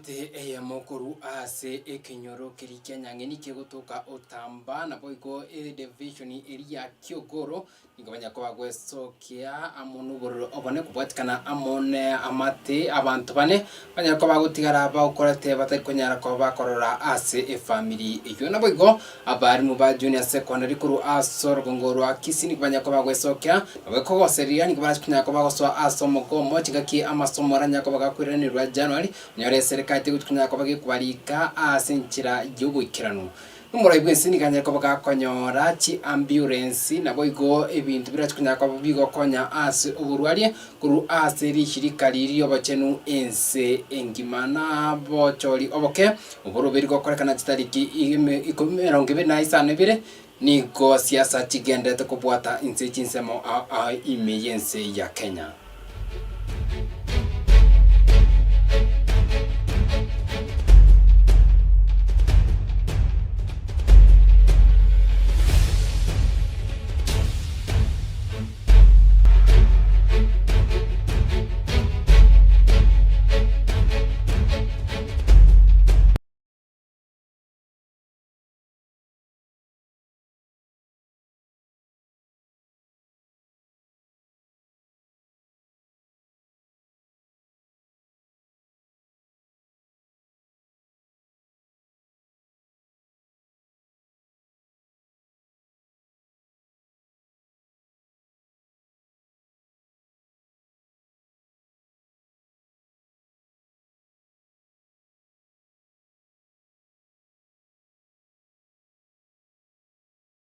Amate ya mokuru ase ekinyoro kirikia nyangeni kegotoka otamba na boiko division area Kyogoro ngabanya ko bagwesokia amunugoro obone kubwatikana amone amate abantu bane banya ko bagutigara bakorete batari kunyara ko bakorora ase family iyo na boiko abari mu ba junior secondary kuru asor gongoro akisini banya ko bagwesokia babeko goseria ngabara kunyara ko bagoswa asomo ko mochigaki amasomo ranya ko bagakwiranirwa January nyore serikali gutunya ko bagikwarika asinchira igihugu ikirano numurayi bwese niganye ko bagakonyora chi ambulance nabo igo ibintu biratunya ko bigokonya ase uburwari kuru ase rishirika ririyo bacenu ense engimana bochori oboke uburubiri gokorekana chitariki 2022 niko siasa chigendete kubwata inse chinsemo imeyense ya Kenya.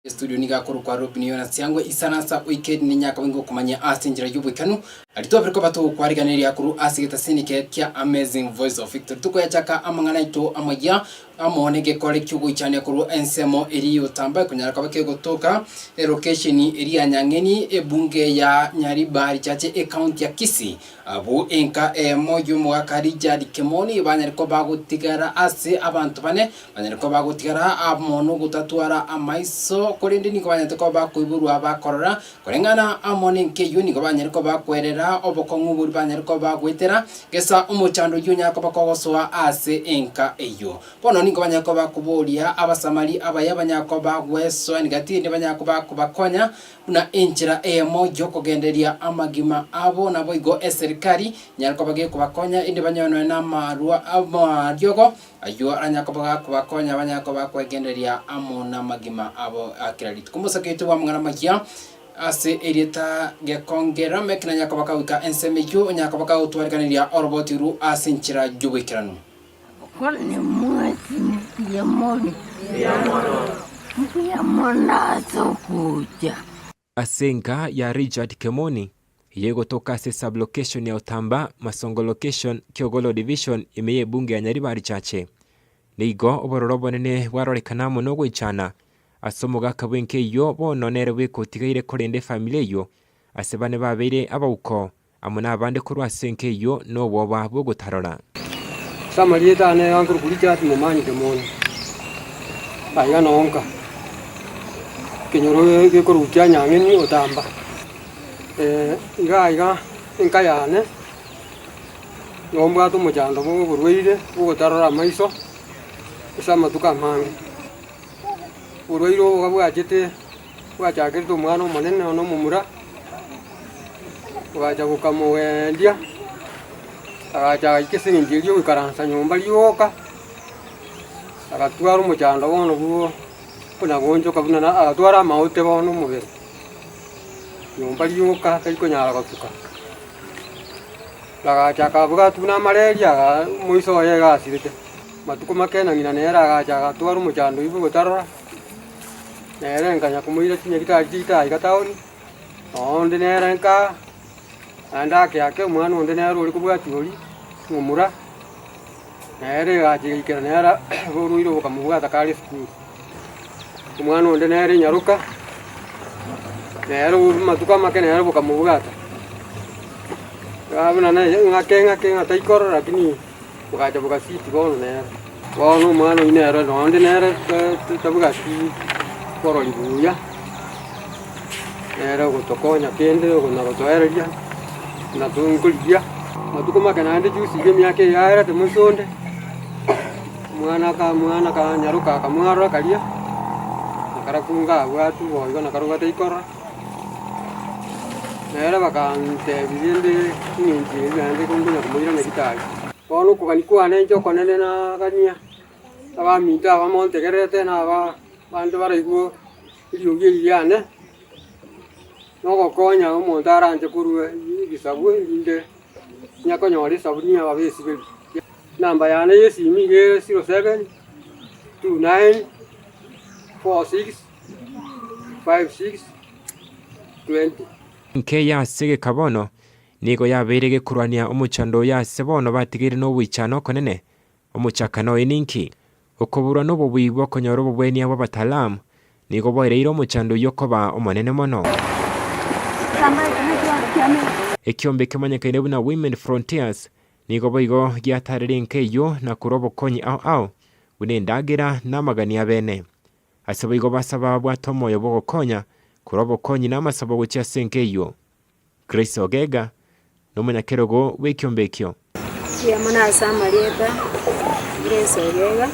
Studio niga kwa opinion na siangwe isanasa weekend ni nyaka wingo kumanya asinjira y'ubukanu arito abriko bato kwariganira kuru asigita sinike kya amazing voice of Victor tuko yachaka amangana ito Amayia amonege kole cyugo cyane kuru ensemo eri yotamba kunyara kabake gotoka location eri ya Nyangeni ebunge ya Nyaribari chache account ya Kisi abu enka moyo mwakarija dikemoni banyariko bagutigara ase abantu bane banyariko bagutigara amono gutatwara amaiso kurindi niko banyariko bakuiburwa bakorora kurengana amone nke yuni ko banyariko bakwerera obokongu buri banyariko bagwetera gesa umuchando yunyako bakogosoa ase enka eyo bono niko banyako bakuboria abasamari abayabanyako bagweso nigatinde banyako bakubakonya una enchira moyo kogenderia amagima abo nabo igo serikali nyariko bagiye kubakonya indi banyono na marua amaryogo ayo aranyako bakubakonya banyako bakwegenderia amona magima abo akiraliti kumusakete wa mwana makia ase erita gekongera mekina nyako bakawika ensemejo nyako bakawutwarikanira orobotiru asinchira jubikirano kone mwezi ya mona sokuja asenga ya Richard Kemoni yego toka se sublocation ya Otamba Masongo location Kyogolo division imeye bunge ya Nyaribari chache nigo obororobo nene warorekana muno gwicana asomoga kabwenke yo bononere wikotigaire korende family yo asebane babere abauko amuna abande kurwa senke yo no boba bogotarora samarieta ne ankuru kulicha tumomani Kemoni aya nonka kinyoro ke korucha Nyangeni Otamba iga inkayane ngombwa tumujando bo burweire bugotarora maiso isama tukamange burweiro bwajete bwachakirito mwana munene no mumura bwaja gukamuwendia agacha ikisingirio ikaransa nyumba lyoka agatwara umujando bono buo kuna gonjo kabuna na agatwara maute bono mubere nyumba lyoka kaiko nyara gotuka lagacha kabuga tuna malaria muiso ye gasirite matuko makena ngina nera agacha agatwara umujando ibu gotarora nere nganya kumuira kinya gita igataoni onde nere nka anda kyake mwana onde nere uri kubwati uri mumura nere gachi ikera nera boruiro kamubuga takali school mwana onde nere nyaruka nere matuka makena nere bokamubugata abuna na ngake taikoro lakini bugacha bugasiti bono nere bono mwana inero onde nere tabuga koro libuya era gotokonya kende gonagotoereria na tungulia matuko makana ande juice ge myake yaera temusonde mwana ka nyaruka kamwaro kalia nakarakunga watu boigo nakaruga teikora nera bakante bibinde nyingi yande kungunya kumira meditali bono kuganikwa nenjo konene na gania abamita abamontegerete na bantu baraiguo iliugi yane noko konya umuntu aranje kurue gisabu inde nyakonyori sabuni ababesi be namba yane yesimi ge 07 29 46 56 20 nke ya sege kabono nigo yaberege kurwania umuchando ya sebono batigire no wichano konene umuchakano ininki ukobura no bubwibo konyoro bubweni abo batalam nigo boireiro umuchando yokoba omonene mono ekiombe kemanyakaine buna Women Frontiers nigo boigo giatarire nkeyo na kurobo konyi au bune ndagira namagania bene asabo basaba bwatomoyo bogokonya kurobo konyi namasabo gucia senkeyo Grace Ogega n'umunyakerogo w'ikyombekyo yamana samarieta Grace Ogega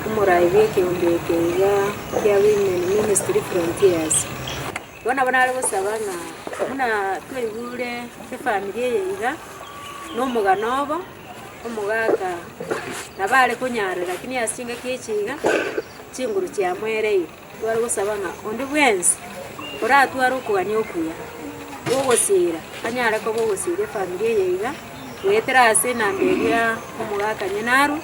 umurai w'ikyombekyo ya Women Ministry Frontiers bona ari busabana muna twigure family yiga no muganobo umugaga nabale kunyara lakini asinga kichiga chinguru kya mwerei bari busabana ondi bwenzi oratu arukuganya okuya wogosira anyara ko wogosira family yiga wetera ase nambegia umugaga nyenaru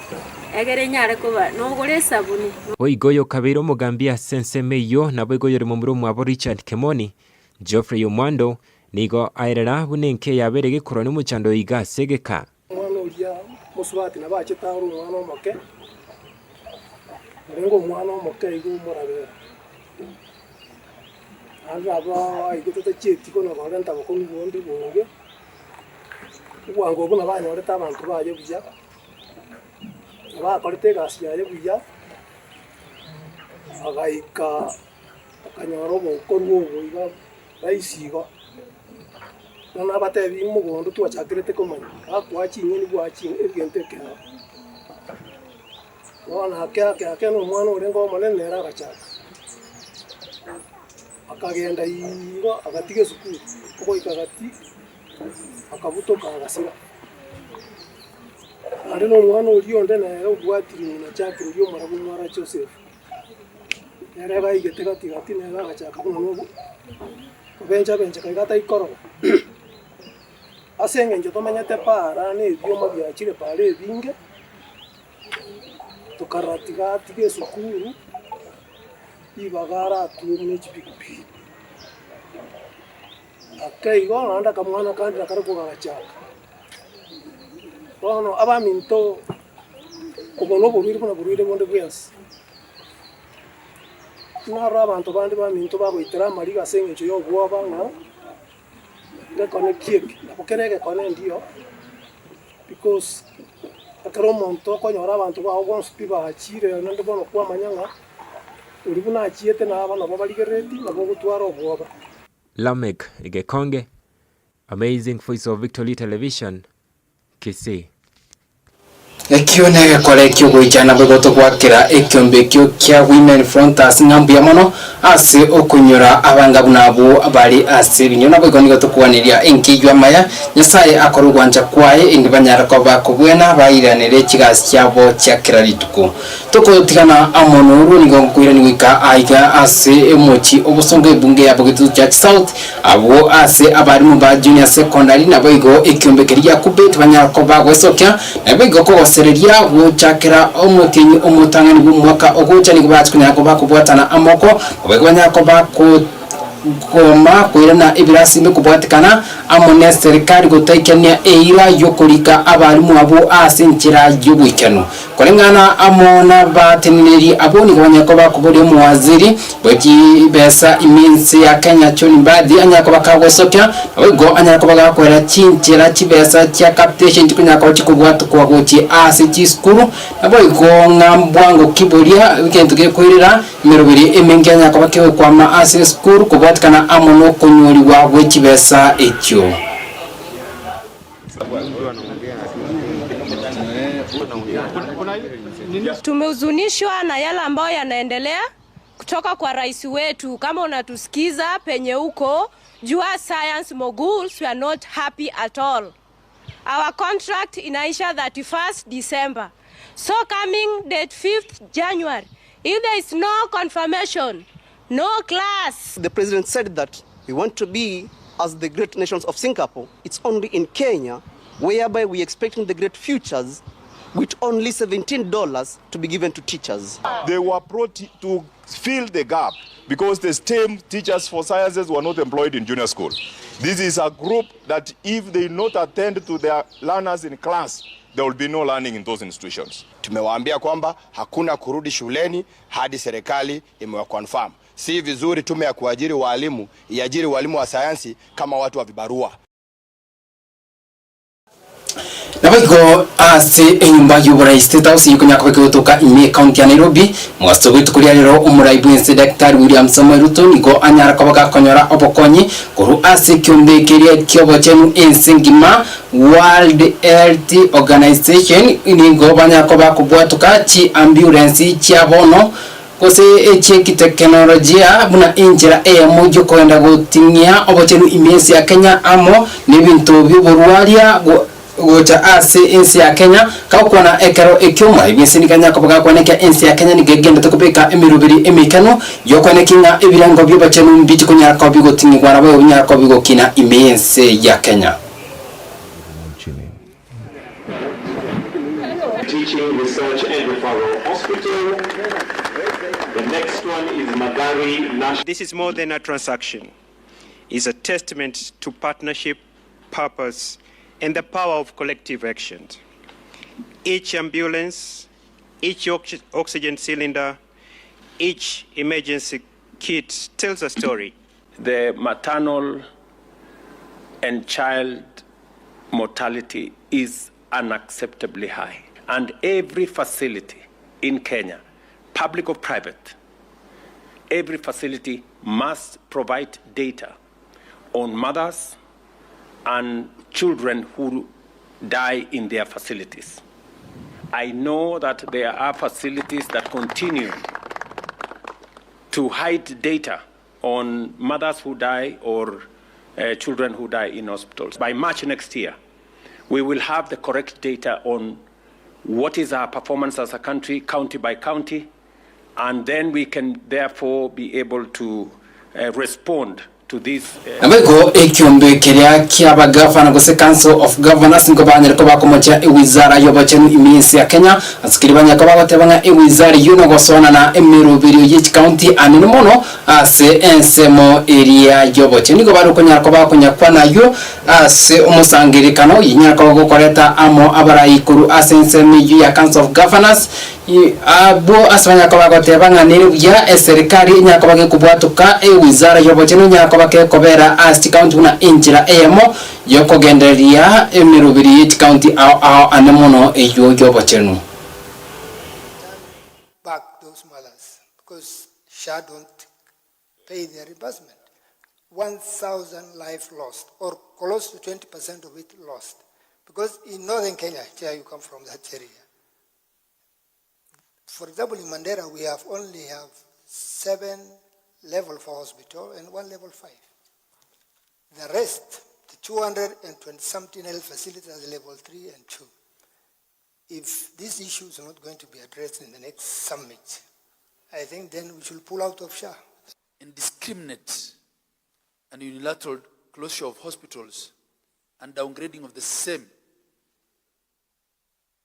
egere nyare kuba nogore sabuni oigoyo kabiro mugambia sense meyo nabo igoyo rimumuru mwabo Richard Kemoni Geoffrey Omwando nigo airera bunenke yaberege kuroni muchando iga segeka mwana uya muswati nabache taru mwana omoke rengo mwana omoke igo morabera aba igotete cheti kono barenta bakoni bondi boge wango buna banyoreta abantu baje buya bakorete gasi yaje buya agaika akanyoro bokorwo boiga baisigo nona batebi mugondo twachakirete komanya akwachinya ni bwachinya egenteke wana kya no mwana urengo manene era agachaka akagenda igo agatige sukuru uko ikagati akabutoka agasira ari no mwana uriyo ndene ubwatiri na chakiro yo marabu mwara Joseph era baigete gati na agachaka kuno no benja kaigata ikoro asenge nje tomanyete para ne idioma byakire pare ebinge tukaratiga tige sukuru ibagara tuone chipikupi akaigo nanda kamwana kandi nakarako gachaka bono abaminto kubono burire bona burire bonde bwese naro abantu bandi baminto bagoitera mari gasenge nje yo bwoba nga ngakone kiek apokerege kone ndio because akaro monto konyora abantu baho gonspiba bachire nande bono kwa manyanga uri buna achiete na abana babaligereti nabo gutwara obwoba Lamek Igekonge Amazing Voice of Victory Television Kisii ekionege kore kyogwijana bwegoto gwakira ekyombekyo kya Women Frontiers ngambuya mono ase okunyura abangabu nabo abali ase binyona bwegonigo tukwanirya enkijwa Amayia nyasaye akorugwanja kwaye indi banyara ko bakubwena bayiranire kigasi cyabo cyakirarituko tukotigana amonuru nigo kwira niwika aiga ase emochi obusonge bunge yabo gitu cya South abo ase abari mu ba junior secondary nabo igo ekyombekeriya kubet banyara ko bagwesokya nabo igo ko sereria guchakira omutinyi omutangani bw'umwaka ogucha nigubatskunya ko bakubwatana amoko obegwanya ko bakugoma kwirana ibirasime kubwatikana amone serikali gutaikania eira yokurika abarimu abo asinchira y'ubwikano korengana amona bateneri aboni gwanya ko bakuburi mu waziri bweki besa iminsi ya Kenya choni badi anyako bakagwesokya abego anyako bagakwera chinchira kibesa kya capitation tikunya ko kikubwatu kwa gochi asi skuru abo igonga mbwango kiboria weekend gekwirira mirubiri emenganya ko bakewe kwa ma asi skuru kubwatikana amono kunyuri wa gwekibesa ekyo tumehuzunishwa na yale ambayo yanaendelea kutoka kwa rais wetu. Kama unatusikiza penye uko, jua science moguls, we are not happy at all. Our contract inaisha 31st December. So coming date 5th January, if there is no confirmation, no class. The president said that we want to be as the great nations of Singapore. It's only in Kenya whereby we expecting the great futures with only $17 to be given to teachers. They were brought to fill the gap because the STEM teachers for sciences were not employed in junior school. This is a group that if they not attend to their learners in class, there will be no learning in those institutions. Tumewaambia kwamba hakuna kurudi shuleni hadi serikali imewaconfirm. Si vizuri tume ya kuajiri walimu iajiri walimu wa sayansi kama watu wa vibarua. Nabaiko ase enyumba y'uburayi State House yukunya kutoka ime county ya Nairobi mwasto witu kuri rero umurayi bwense Dr. William Samuel Ruto niko anyara kabaga konyora obokonyi kuru ase kyombekeria kyobo chenu ensingima World Health Organization ningo banya koba kubwatuka chi ambulance chabono kose eche teknolojia buna injira mojo kwenda gutimia obochenu imesi ya Kenya amo n'ibintu by'uburwaria gocha ase ensi ya Kenya kaukwana ekero ekyoma ibisini kanya kobaga kwaneka ensi ya Kenya nigegenda tukupeka emirubiri emikano yokwanekinga ebirango by'obochenu mbiti kunyara ko bigotingwa nabo nyara ko bigokina imense ya Kenya. Teaching, Research and Referral Hospital. The next one is Magari National. This is more than a transaction. It's a testament to partnership, purpose, and the power of collective action. Each ambulance, each oxygen cylinder, each emergency kit tells a story. The maternal and child mortality is unacceptably high. And every facility in Kenya, public or private, every facility must provide data on mothers and children who die in their facilities. I know that there are facilities that continue to hide data on mothers who die or children who die in hospitals. By March next year, we will have the correct data on what is our performance as a country, county by county, and then we can therefore be able to respond to this. Amego ekyombe keria kiaba gavana gose Council of Governors ngobanyere ko bakomocha ewizara yobochenu iminsi ya Kenya asikiribanya ko bagotebanga ewizara yuno gosona na emirubiri y'iki county anene mono ase ensemo area yobochenu ngo bari kunyara ko bakonya nayo ase umusangirikano yinyara ko gukoreta amo abarayikuru ase ensemo ya Council of Governors abo asabanya ko bagotebanga nirubya serikali nyaka bagekubwatuka ewizara yobochenu nyaka bakekobera asti county una injira emo yokogenderia emirubiri y'iki county ao anemono eyo yobochenu. Back those mothers because SHA don't pay their reimbursement. 1,000 lives lost, or close to 20% of it lost, because in northern Kenya, where you come from, that area. For example, in Mandera, we only have 7 level 4 hospital and 1 level 5. The rest, the 220-something health facilities are level 3 and 2. If this issue is not going to be addressed in the next summit, I think then we should pull out of SHA. Indiscriminate and unilateral closure of hospitals and downgrading of the same.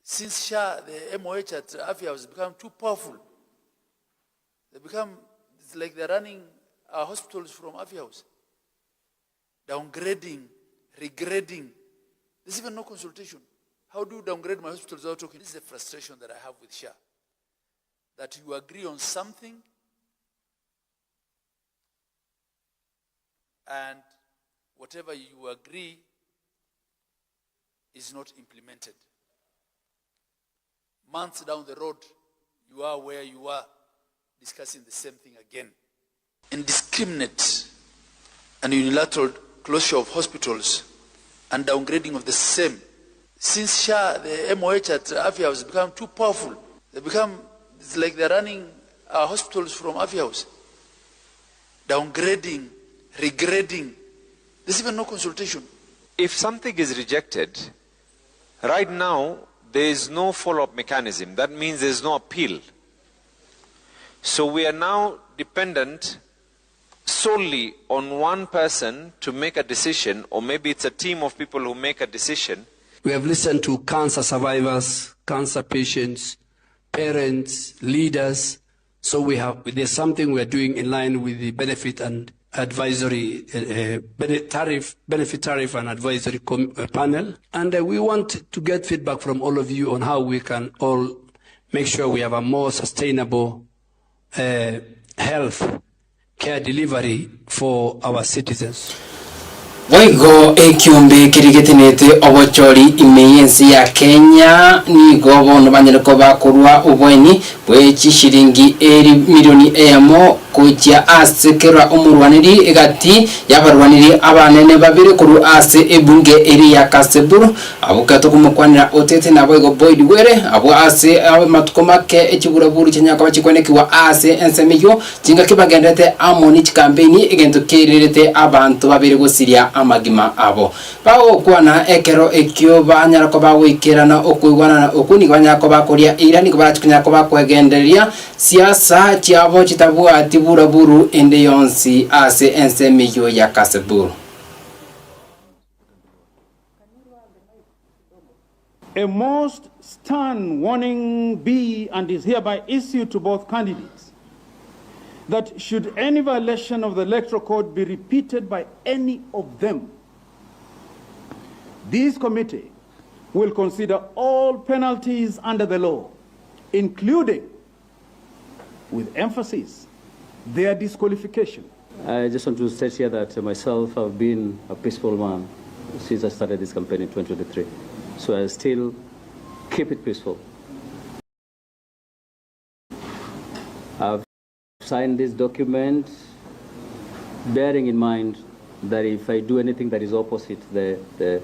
Since SHA, the MOH at Afia has become too powerful. It's like they're running our hospitals from Afia House. Downgrading, regrading. There's even no consultation. How do you downgrade my hospitals without talking? This is the frustration that I have with SHA. That you agree on something and whatever you agree is not implemented. Months down the road, you are where you are, discussing the same thing again. Indiscriminate and unilateral closure of hospitals and downgrading of the same. Since SHA, the MOH at Afia has become too powerful. It's like they're running our hospitals from Afi House. Downgrading, regrading. There's even no consultation. If something is rejected, right now, there is no follow-up mechanism. That means there's no appeal. So we are now dependent solely on one person to make a decision, or maybe it's a team of people who make a decision. We have listened to cancer survivors, cancer patients, parents, leaders. So there's something we're doing in line with the benefit and advisory benefit tariff and advisory panel. And we want to get feedback from all of you on how we can all make sure we have a more sustainable health care delivery for our citizens. Waigo ekiumbe kirigetenete obochori imeyensi ya Kenya ni gobo nobanyereko bakorwa obweni bwechi shiringi milioni eyamo kujya asekera omurwaniri egati yabarwaniri abanene babiri kuru ase ebunge eri ya Kaseburu abukato kumukwanira otete na Boygo Boyd were abo ase matukomake ekiburaburu cyanyaka bakikoneki wa ase ensemiyo kinga kibagendete amoni campaign egento kererete abantu babiri gosiria amagima abo bawo kwana ekero ekyo banyarako bawikirana okugwana okuni banyako bakoria irani kubachikunyako bakwegenderia siasa cyabo kitabwa tiburaburu ende yonsi ase ensemiyo ya Kaseburu. A most stern warning be and is hereby issued to both candidates that should any violation of the Electoral Code be repeated by any of them, this committee will consider all penalties under the law, including, with emphasis, their disqualification. I just want to state here that myself, I've been a peaceful man since I started this campaign in 2023. So I still keep it peaceful. I've signed this document bearing in mind that if I do anything that is opposite, the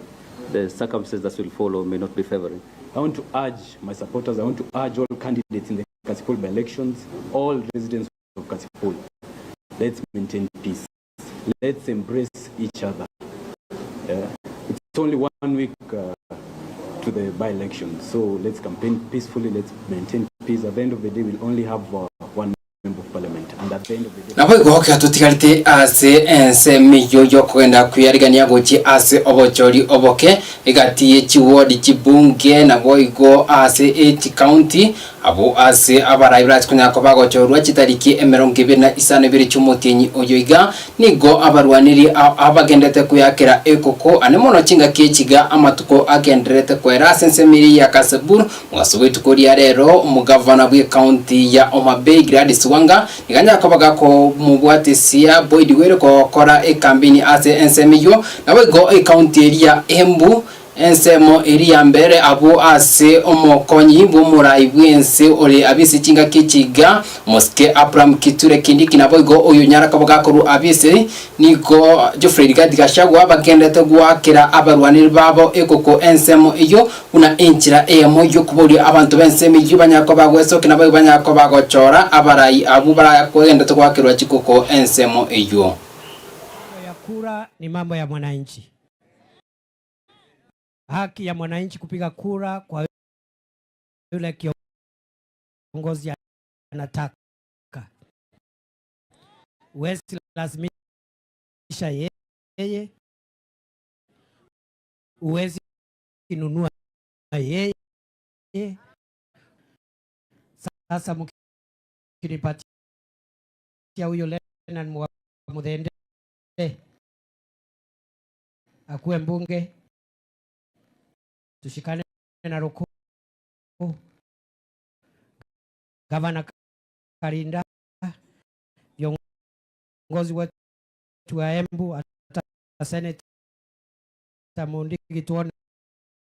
circumstances that will follow may not be favoring. I want to urge my supporters, I want to urge all candidates in the Kasipul by elections, all residents of Kasipul, let's maintain peace. Let's embrace each other. It's only 1 week to the by-election, so let's campaign peacefully, let's maintain peace. At the end of the day, we'll only have one member of parliament, and at the end of the day... Nabo goka tutikalite ase ensemiyo yokwenda kuyarigania gochi ase obochori oboke egati echiwodi chibunge nabo igo ase eti county abo ase abarayibrat kunyako bagochorwa chitariki 2022 cyumutinyi oyoiga nigo abarwaniri abagendete kuyakira ekoko anemono chinga kechiga amatuko agenderete kwera sensemiri ya Kaseburu mwasubitu kuri rero umugavana bwe county ya Omabay Gladys Wanga niganya kabagako mubwatesia Boyd were ko kora campaign ase ensemiyo nabo go county area Embu ensemo eri ya mbere abo ase omokonyi bumurai bwense ole abisi kinga kichiga moske Abraham Kiture kindi kinabo go oyo nyara kabagakuru abisi niko Geoffrey Gashagwa bagendete gwakira abarwaniri babo ekoko ensemo iyo una enchira emo yo kuburi abantu bensemo iyo banyako bagweso kinabo banyako bagochora abarai abu bara kwenda gwakirwa chikoko ensemo iyo. Ya kura ni mambo ya mwananchi. Haki ya mwananchi kupiga kura kwa yule kiongozi anataka. Uwezi lazimisha yeye. Uwezi kinunua yeye. Sasa mkinipatia huyo Lennon Mudende akuwe mbunge, tushikane na Roko, Gavana Karinda, viongozi wetu wa Embu, hata Senate Mundigi tuone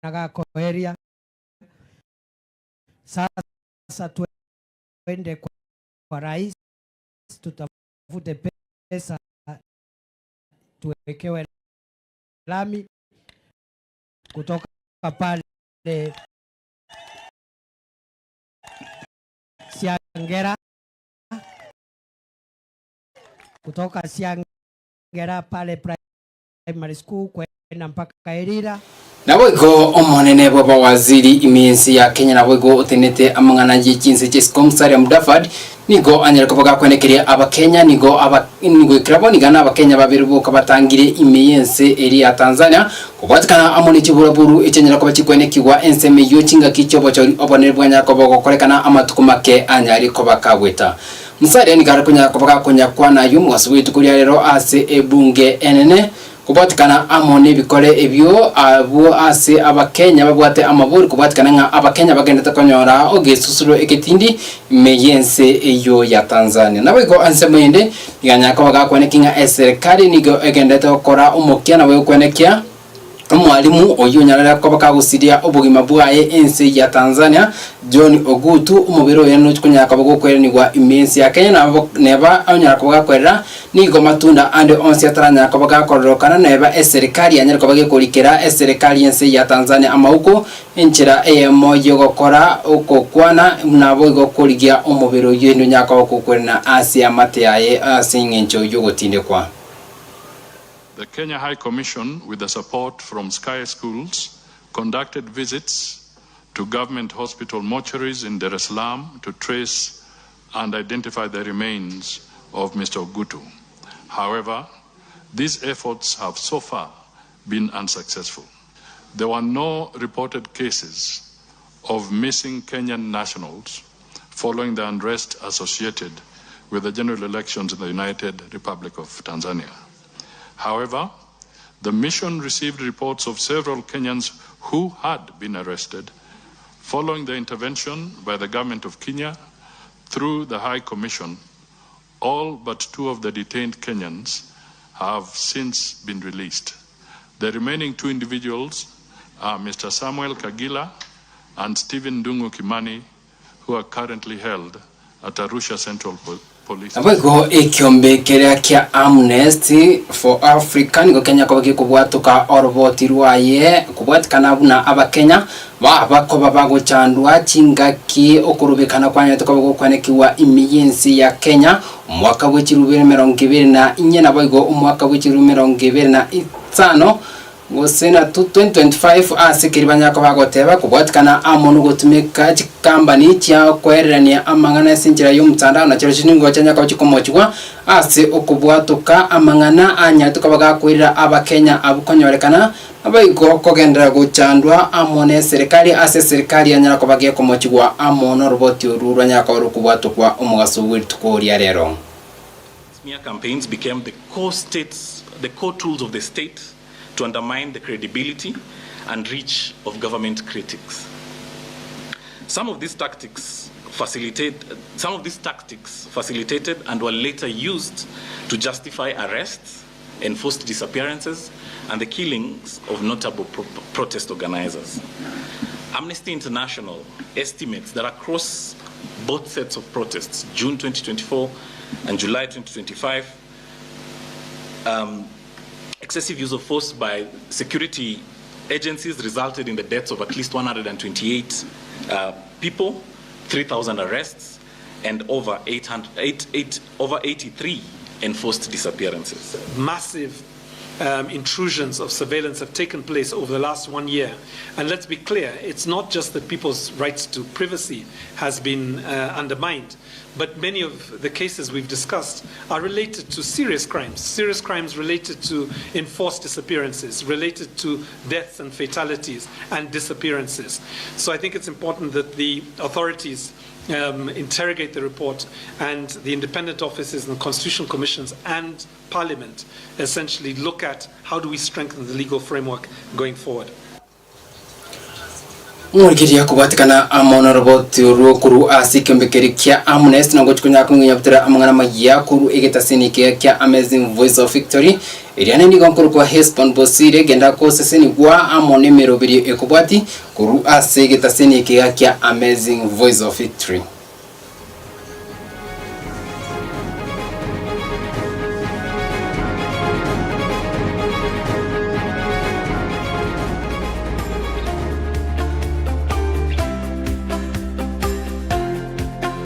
nagako area. Sasa tuende kwa rais, tutafute pesa tuwekewe lami kutoka pale Siaya Siangera, kutoka Siangera pale primary school kwenda mpaka Erira. Naboigo omonene baba waziri imiensi ya Kenya naboigo utenete amangana Chinsa Musalia Mudavadi nigo anyereko baga kwenekeria abakenya nigo ikrabo nigana abakenya babirubo kabatangire imiensi eri ya Tanzania kubatikana amoni chiburaburu icyenyera ko bakikwenekirwa enseme yo chinga kichobo cyo obonere bwanya ko bokorekana amatukumake anyari ko bakagweta Musalia nigara kunya ko bagakonya kwana yumwasu witu kuri rero ase ebunge enene kubatikana amone bikore ebyo abo ase abakenya babwate amaburi kubatikana nga abakenya bagenda konyora ogesusuro eketindi meyense eyo ya Tanzania nabigo ansemende iganya ko bagakwenekinga serikali nigo egenda tokora umukia nawe kwenekia umwalimu oyo nyarara ko bakagusiria obugima bwaye ense ya Tanzania John Ogutu umubiro yeno kunyaka bagokwerenirwa imensi ya Kenya neba anyara ko bagakorera nigo matunda ande onse ataranya ko bagakororokana neba serikali yanyara ko bagekurikira serikali ense ya Tanzania amauko enchira moyo gokora ukokwana nabo igokurigia umubiro yeno nyaka bakokwerena Asia mate yaye asingencho yogotinde kwa. The Kenya High Commission, with the support from Sky Schools, conducted visits to government hospital mortuaries in Dar es Salaam to trace and identify the remains of Mr. Ogutu. However, these efforts have so far been unsuccessful. There were no reported cases of missing Kenyan nationals following the unrest associated with the general elections in the United Republic of Tanzania. However, the mission received reports of several Kenyans who had been arrested following the intervention by the government of Kenya through the High Commission. All but 2 of the detained Kenyans have since been released. The remaining 2 individuals are Mr. Samuel Kagila and Stephen Dungu Kimani, who are currently held at Arusha Central Police. Abago ekyombe kerea kia Amnesty for Africa nigo Kenya ko bagikubwatuka orobotirwaye kubwatikana buna abakenya bako babago chandwa chingaki okurubikana kwanya tuko kwenekiwa imiyensi ya Kenya mwaka w'ikirubere 2024 naboigo umwaka w'ikirubere 2025 Gosena 2025 asikiribanya ko bagoteba kubwatikana amuntu gotumika chikambani cya kwererania amangana sinjira y'umutanda na cyo shiningo cyanya ko kikomochwa ase okubwatuka amangana anya tukabaga kwirira abakenya abukonyorekana abayigo kogendera guchandwa amone serikali ase serikali yanyara ko bagiye komochwa amono roboti ururanya ko rukubwatukwa umugaso w'itukoria rero. Smear campaigns became the core tools of the state to undermine the credibility and reach of government critics. Some of these tactics facilitated and were later used to justify arrests, enforced disappearances, and the killings of notable protest organizers. Amnesty International estimates that across both sets of protests, June 2024 and July 2025, excessive use of force by security agencies resulted in the deaths of at least 128 people, 3,000 arrests, and over 83 enforced disappearances. Massive intrusions of surveillance have taken place over the last 1 year. And let's be clear, it's not just that people's rights to privacy has been undermined, but many of the cases we've discussed are related to serious crimes related to enforced disappearances, related to deaths and fatalities and disappearances. So I think it's important that the authorities interrogate the report, and the independent offices and the constitutional commissions and parliament essentially look at how do we strengthen the legal framework going forward. Murikiria kubatikana amono roboti urukuru asikembekeri kia Amnesty nango chikunya kunginya butera amangana magia kuru egetasini kia Amazing Voice of Victory iriane ni gonkuru kwa Hesborn Bosire genda ko seseni kwa amone merobiri ekubati kuru asegetasini kia Amazing Voice of Victory.